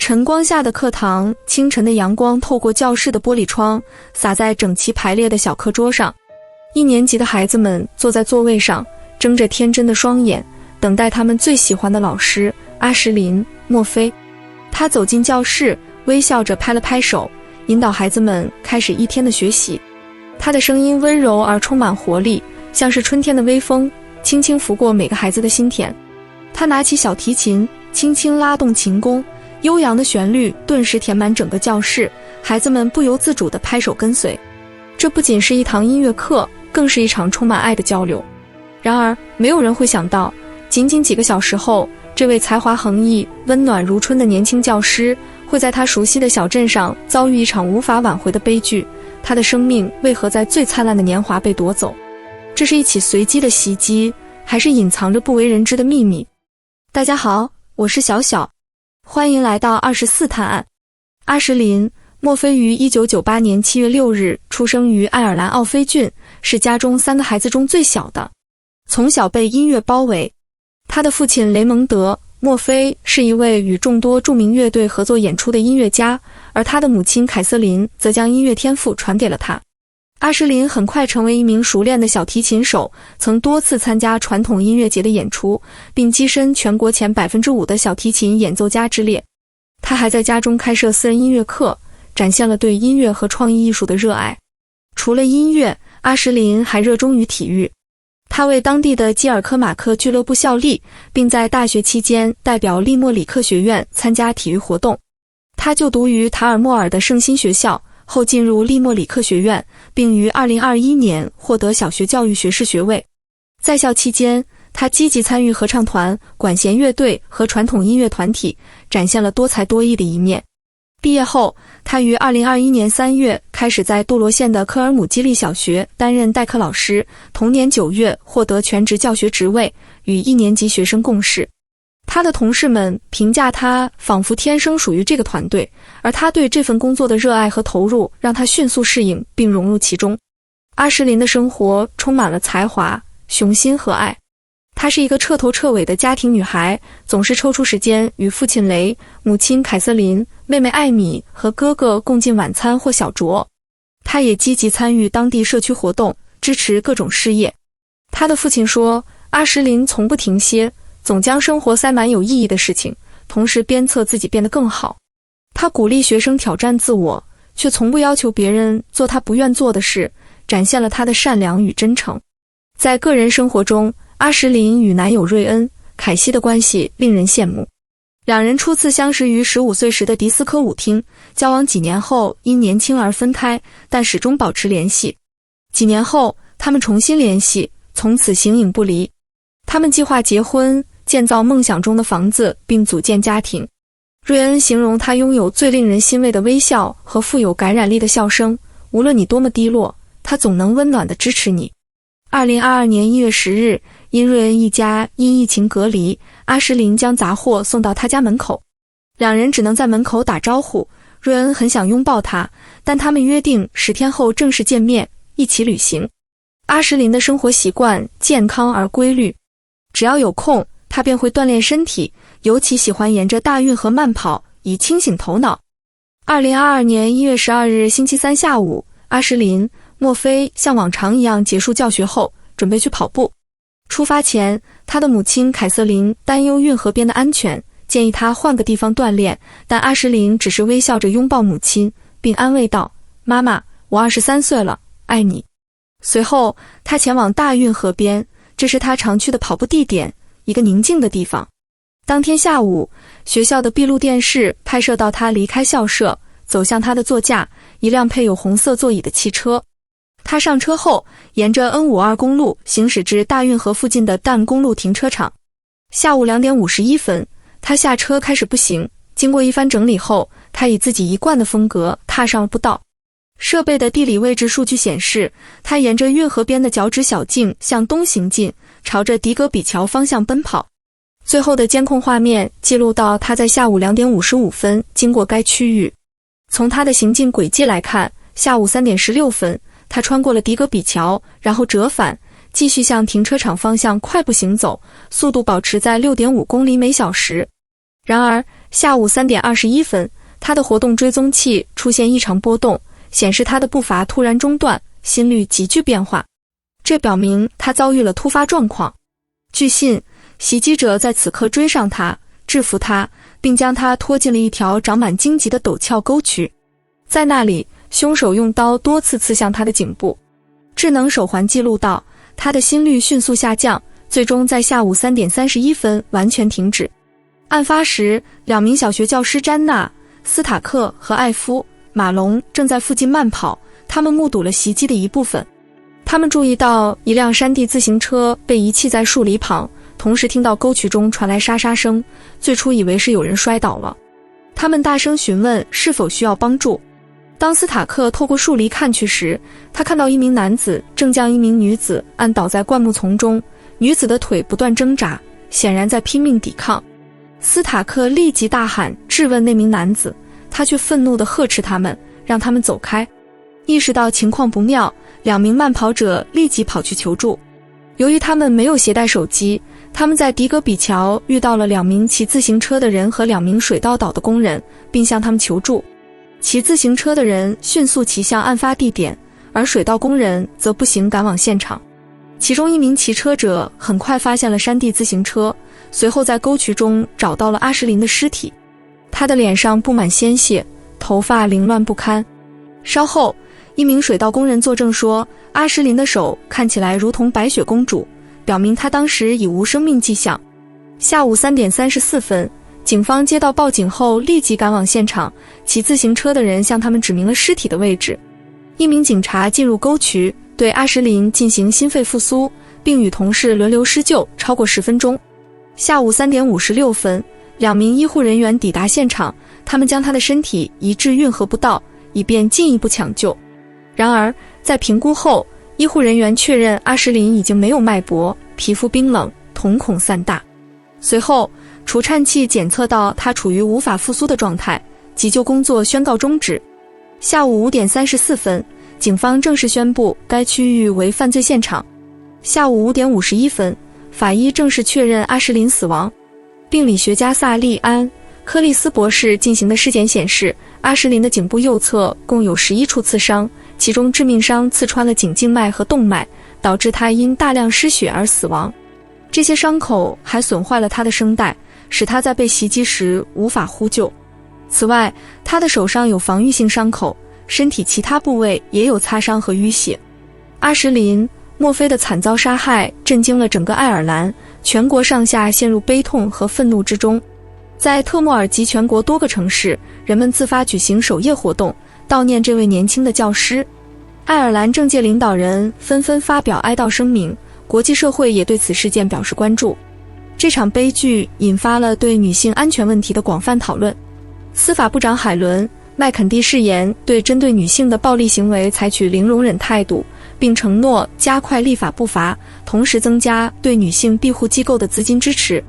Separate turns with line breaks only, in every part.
晨光下的课堂，清晨的阳光透过教室的玻璃窗，洒在整齐排列的小课桌上。1年级的孩子们坐在座位上，睁着天真的双眼，等待他们最喜欢的老师阿什林·墨菲。他走进教室，微笑着拍了拍手，引导孩子们开始一天的学习。他的声音温柔而充满活力，像是春天的微风，轻轻拂过每个孩子的心田。他拿起小提琴，轻轻拉动琴弓，悠扬的旋律顿时填满整个教室，孩子们不由自主地拍手跟随。这不仅是一堂音乐课，更是一场充满爱的交流。然而，没有人会想到，仅仅几个小时后，这位才华横溢、温暖如春的年轻教师，会在他熟悉的小镇上遭遇一场无法挽回的悲剧。他的生命为何在最灿烂的年华被夺走？这是一起随机的袭击，还是隐藏着不为人知的秘密？大家好，我是小小，欢迎来到24探案。阿什林·墨菲于1998年7月6日出生于爱尔兰奥菲郡，是家中3个孩子中最小的。从小被音乐包围，他的父亲雷蒙德·墨菲是一位与众多著名乐队合作演出的音乐家，而他的母亲凯瑟琳则将音乐天赋传给了他。阿什林很快成为一名熟练的小提琴手，曾多次参加传统音乐节的演出，并跻身全国前 5% 的小提琴演奏家之列。他还在家中开设私人音乐课，展现了对音乐和创意艺术的热爱。除了音乐，阿什林还热衷于体育。他为当地的基尔科马克俱乐部效力，并在大学期间代表利莫里克学院参加体育活动。他就读于塔尔莫尔的圣心学校，后进入利莫里克学院，并于2021年获得小学教育学士学位。在校期间，他积极参与合唱团、管弦乐队和传统音乐团体，展现了多才多艺的一面。毕业后，他于2021年3月开始在杜罗县的科尔姆基利小学担任代课老师，同年9月获得全职教学职位，与1年级学生共事。他的同事们评价他仿佛天生属于这个团队，而他对这份工作的热爱和投入让他迅速适应并融入其中。阿什林的生活充满了才华、雄心和爱。她是一个彻头彻尾的家庭女孩，总是抽出时间与父亲雷、母亲凯瑟琳、妹妹艾米和哥哥共进晚餐或小酌。她也积极参与当地社区活动，支持各种事业。她的父亲说，阿什林从不停歇，总将生活塞满有意义的事情，同时鞭策自己变得更好。他鼓励学生挑战自我，却从不要求别人做他不愿做的事，展现了他的善良与真诚。在个人生活中，阿什林与男友瑞恩·凯西的关系令人羡慕。两人初次相识于15岁时的迪斯科舞厅，交往几年后因年轻而分开，但始终保持联系。几年后，他们重新联系，从此形影不离。他们计划结婚，建造梦想中的房子，并组建家庭。瑞恩形容他拥有最令人欣慰的微笑和富有感染力的笑声，无论你多么低落，他总能温暖地支持你。2022年1月10日，因瑞恩一家因疫情隔离，阿什林将杂货送到他家门口。两人只能在门口打招呼，瑞恩很想拥抱他，但他们约定10天后正式见面，一起旅行。阿什林的生活习惯健康而规律，只要有空，他便会锻炼身体，尤其喜欢沿着大运河慢跑，以清醒头脑。2022年1月12日星期三下午，阿什林·墨菲像往常一样结束教学后，准备去跑步。出发前，他的母亲凯瑟琳担忧运河边的安全，建议他换个地方锻炼，但阿什林只是微笑着拥抱母亲，并安慰道：“妈妈，我23岁了，爱你。”随后，他前往大运河边，这是他常去的跑步地点，一个宁静的地方。当天下午，学校的闭路电视拍摄到他离开校舍，走向他的座驾，一辆配有红色座椅的汽车。他上车后，沿着 N52 公路行驶至大运河附近的淡公路停车场。下午2点51分，他下车开始步行。经过一番整理后，他以自己一贯的风格踏上了步道。设备的地理位置数据显示，他沿着运河边的脚趾小径向东行进，朝着迪戈比桥方向奔跑。最后的监控画面记录到他在下午2点55分经过该区域。从他的行进轨迹来看，下午3点16分，他穿过了迪戈比桥，然后折返，继续向停车场方向快步行走，速度保持在 6.5 公里每小时。然而，下午3点21分，他的活动追踪器出现异常波动，显示他的步伐突然中断，心率急剧变化，这表明他遭遇了突发状况。据信，袭击者在此刻追上他，制服他，并将他拖进了一条长满荆棘的陡峭沟渠。在那里，凶手用刀多次刺向他的颈部。智能手环记录到，他的心率迅速下降，最终在下午3点31分完全停止。案发时，2名小学教师詹娜、斯塔克和艾夫·马龙正在附近慢跑，他们目睹了袭击的一部分。他们注意到一辆山地自行车被遗弃在树篱旁，同时听到沟渠中传来沙沙声，最初以为是有人摔倒了。他们大声询问是否需要帮助。当斯塔克透过树篱看去时，他看到一名男子正将一名女子按倒在灌木丛中，女子的腿不断挣扎，显然在拼命抵抗。斯塔克立即大喊质问那名男子，他却愤怒地呵斥他们，让他们走开。意识到情况不妙，2名慢跑者立即跑去求助。由于他们没有携带手机，他们在迪格比桥遇到了2名骑自行车的人和2名水稻岛的工人，并向他们求助。骑自行车的人迅速骑向案发地点，而水稻工人则步行赶往现场。其中一名骑车者很快发现了山地自行车，随后在沟渠中找到了阿什林的尸体。他的脸上布满鲜血，头发凌乱不堪。稍后，一名水稻工人作证说，阿什林的手看起来如同白雪公主，表明他当时已无生命迹象。下午3点34分，警方接到报警后立即赶往现场，骑自行车的人向他们指明了尸体的位置。一名警察进入沟渠，对阿什林进行心肺复苏，并与同事轮流施救超过10分钟。下午3点56分，2名医护人员抵达现场，他们将他的身体移至运河步道，以便进一步抢救。然而，在评估后，医护人员确认阿什林已经没有脉搏，皮肤冰冷，瞳孔散大。随后，除颤器检测到他处于无法复苏的状态，急救工作宣告终止。下午5点34分，警方正式宣布该区域为犯罪现场。下午5点51分，法医正式确认阿什林死亡。病理学家萨利安·科利斯博士进行的尸检显示，阿什林的颈部右侧共有11处刺伤，其中致命伤刺穿了颈静脉和动脉，导致他因大量失血而死亡。这些伤口还损坏了他的声带，使他在被袭击时无法呼救。此外，他的手上有防御性伤口，身体其他部位也有擦伤和淤血。阿什林·墨菲的惨遭杀害震惊了整个爱尔兰，全国上下陷入悲痛和愤怒之中。在特莫尔及全国多个城市，人们自发举行守夜活动，悼念这位年轻的教师。爱尔兰政界领导人纷纷发表哀悼声明，国际社会也对此事件表示关注。这场悲剧引发了对女性安全问题的广泛讨论。司法部长海伦·麦肯蒂誓言对针对女性的暴力行为采取零容忍态度，并承诺加快立法步伐，同时增加对女性庇护机构的资金支持。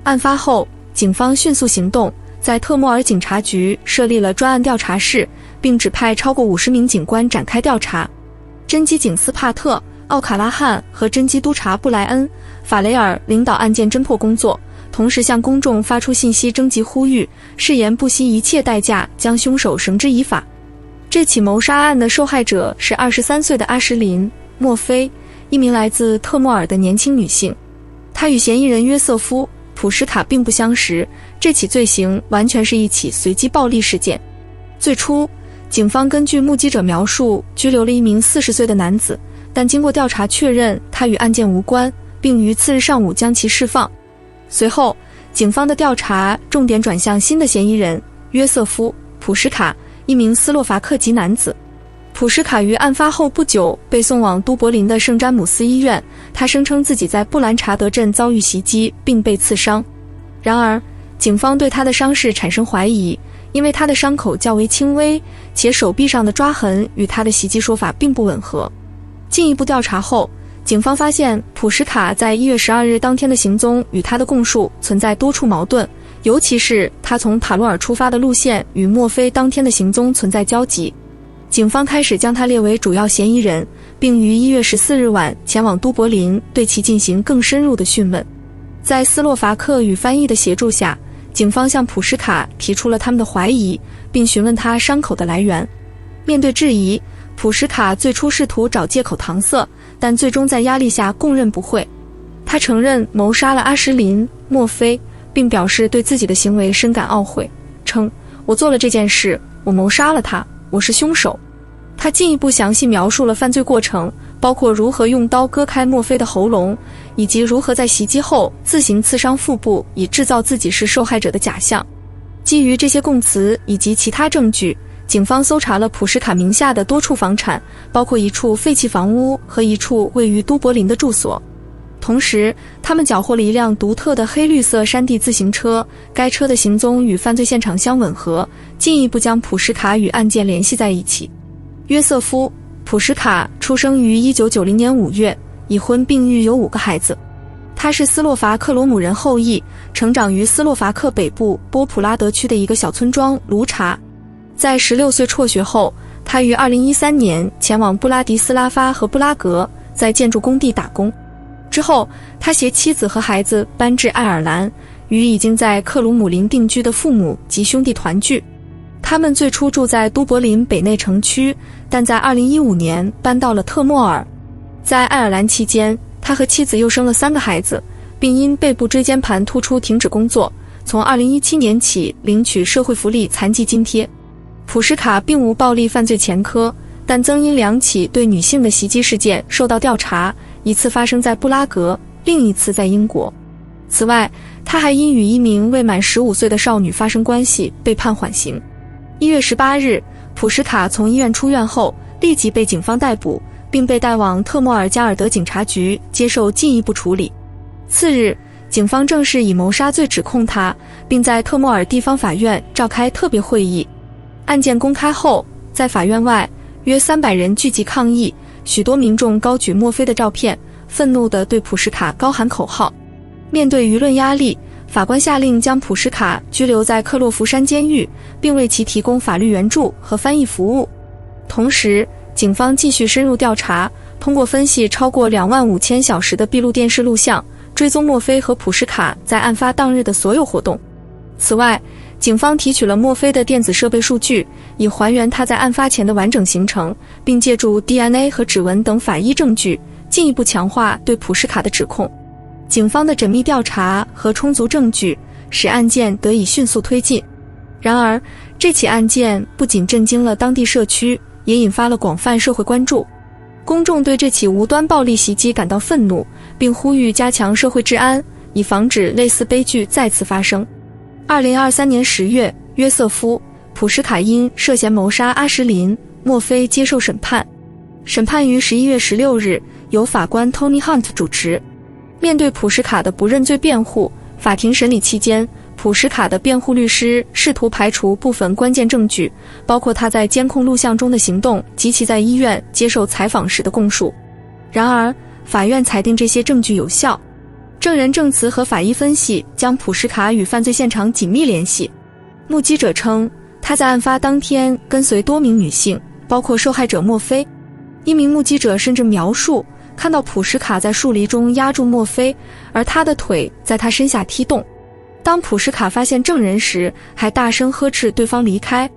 案发后，警方迅速行动，在特莫尔警察局设立了专案调查室，并指派超过50名警官展开调查。侦缉警司帕特·奥卡拉汉和侦缉督察布莱恩·法雷尔领导案件侦破工作，同时向公众发出信息征集呼吁，誓言不惜一切代价将凶手绳之以法。这起谋杀案的受害者是23岁的阿什林·墨菲，一名来自特莫尔的年轻女性。她与嫌疑人约瑟夫·普什卡并不相识，这起罪行完全是一起随机暴力事件。最初，警方根据目击者描述拘留了一名40岁的男子，但经过调查确认他与案件无关，并于次日上午将其释放。随后，警方的调查重点转向新的嫌疑人约瑟夫·普什卡，一名斯洛伐克籍男子。普什卡于案发后不久被送往都柏林的圣詹姆斯医院，他声称自己在布兰查德镇遭遇袭击并被刺伤。然而，警方对他的伤势产生怀疑，因为他的伤口较为轻微，且手臂上的抓痕与他的袭击说法并不吻合。进一步调查后，警方发现普什卡在1月12日当天的行踪与他的供述存在多处矛盾，尤其是他从塔洛尔出发的路线与墨菲当天的行踪存在交集。警方开始将他列为主要嫌疑人，并于1月14日晚前往都柏林对其进行更深入的讯问。在斯洛伐克语翻译的协助下，警方向普什卡提出了他们的怀疑，并询问他伤口的来源。面对质疑，普什卡最初试图找借口搪塞，但最终在压力下供认不讳。他承认谋杀了阿什林·墨菲，并表示对自己的行为深感懊悔，称：“我做了这件事，我谋杀了他，我是凶手。”他进一步详细描述了犯罪过程，包括如何用刀割开墨菲的喉咙，以及如何在袭击后自行刺伤腹部，以制造自己是受害者的假象。基于这些供词以及其他证据，警方搜查了普什卡名下的多处房产，包括一处废弃房屋和一处位于都柏林的住所。同时，他们缴获了一辆独特的黑绿色山地自行车，该车的行踪与犯罪现场相吻合，进一步将普什卡与案件联系在一起。约瑟夫·普什卡出生于1990年5月，已婚并育有5个孩子。他是斯洛伐克罗姆人后裔，成长于斯洛伐克北部波普拉德区的一个小村庄卢查。在16岁辍学后，他于2013年前往布拉迪斯拉发和布拉格，在建筑工地打工。之后，他携妻子和孩子搬至爱尔兰，与已经在克鲁姆林定居的父母及兄弟团聚。他们最初住在都柏林北内城区，但在2015年搬到了特莫尔。在爱尔兰期间，他和妻子又生了3个孩子，并因背部椎间盘突出停止工作，从2017年起领取社会福利残疾津贴。普什卡并无暴力犯罪前科，但曾因2起对女性的袭击事件受到调查，一次发生在布拉格，另一次在英国。此外，他还因与一名未满15岁的少女发生关系被判缓刑。1月18日，普什卡从医院出院后，立即被警方逮捕，并被带往特莫尔加尔德警察局接受进一步处理。次日，警方正式以谋杀罪指控他，并在特莫尔地方法院召开特别会议。案件公开后，在法院外，约300人聚集抗议，许多民众高举墨菲的照片，愤怒地对普什卡高喊口号。面对舆论压力，法官下令将普什卡拘留在克洛弗山监狱，并为其提供法律援助和翻译服务。同时，警方继续深入调查，通过分析超过25000小时的闭路电视录像，追踪墨菲和普什卡在案发当日的所有活动。此外，警方提取了墨菲的电子设备数据，以还原他在案发前的完整行程，并借助 DNA 和指纹等法医证据，进一步强化对普什卡的指控。警方的缜密调查和充足证据使案件得以迅速推进。然而，这起案件不仅震惊了当地社区，也引发了广泛社会关注。公众对这起无端暴力袭击感到愤怒，并呼吁加强社会治安，以防止类似悲剧再次发生。2023年10月，约瑟夫·普什卡因涉嫌谋杀阿什林·墨菲接受审判。审判于11月16日由法官 Tony Hunt 主持。面对普什卡的不认罪辩护，法庭审理期间，普什卡的辩护律师试图排除部分关键证据，包括他在监控录像中的行动及其在医院接受采访时的供述。然而，法院裁定这些证据有效。证人证词和法医分析将普什卡与犯罪现场紧密联系。目击者称，他在案发当天跟随多名女性，包括受害者墨菲。一名目击者甚至描述看到普什卡在树篱中压住墨菲，而他的腿在他身下踢动。当普什卡发现证人时，还大声呵斥对方离开。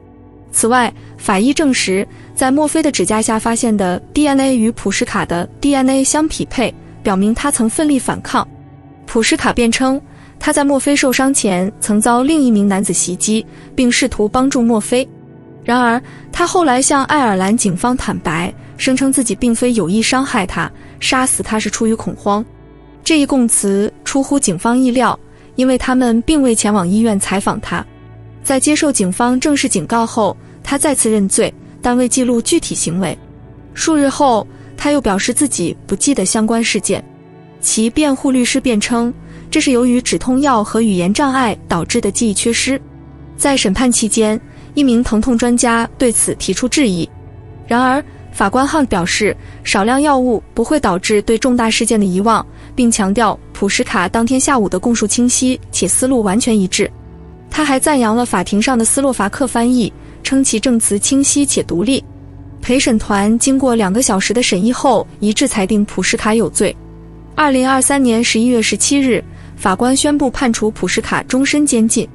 此外，法医证实，在墨菲的指甲下发现的 DNA 与普什卡的 DNA 相匹配，表明他曾奋力反抗。普什卡辩称，他在墨菲受伤前曾遭另一名男子袭击，并试图帮助墨菲。然而，他后来向爱尔兰警方坦白，声称自己并非有意伤害他，杀死他是出于恐慌。这一供词出乎警方意料，因为他们并未前往医院采访他。在接受警方正式警告后，他再次认罪，但未记录具体行为。数日后，他又表示自己不记得相关事件。其辩护律师辩称，这是由于止痛药和语言障碍导致的记忆缺失。在审判期间，一名疼痛专家对此提出质疑。然而，法官Hunt表示，少量药物不会导致对重大事件的遗忘，并强调普什卡当天下午的供述清晰且思路完全一致。他还赞扬了法庭上的斯洛伐克翻译，称其证词清晰且独立。陪审团经过2个小时的审议后，一致裁定普什卡有罪。2023年11月17日，法官宣布判处普什卡终身监禁。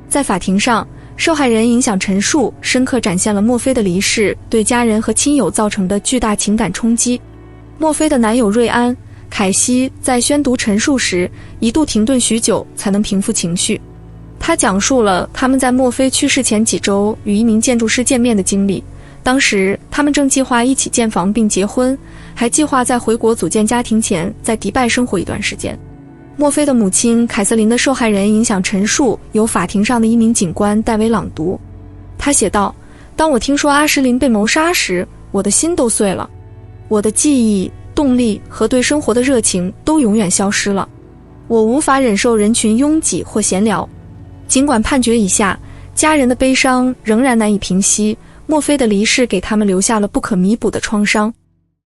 在法庭上，受害人影响陈述深刻展现了墨菲的离世对家人和亲友造成的巨大情感冲击。墨菲的男友瑞安·凯西在宣读陈述时一度停顿许久才能平复情绪。他讲述了他们在墨菲去世前几周与一名建筑师见面的经历，当时他们正计划一起建房并结婚，还计划在回国组建家庭前在迪拜生活一段时间。墨菲的母亲凯瑟琳的受害人影响陈述由法庭上的一名警官代为朗读。他写道：当我听说阿什琳被谋杀时，我的心都碎了，我的记忆、动力和对生活的热情都永远消失了。我无法忍受人群拥挤或闲聊。尽管判决已下，家人的悲伤仍然难以平息，墨菲的离世给他们留下了不可弥补的创伤。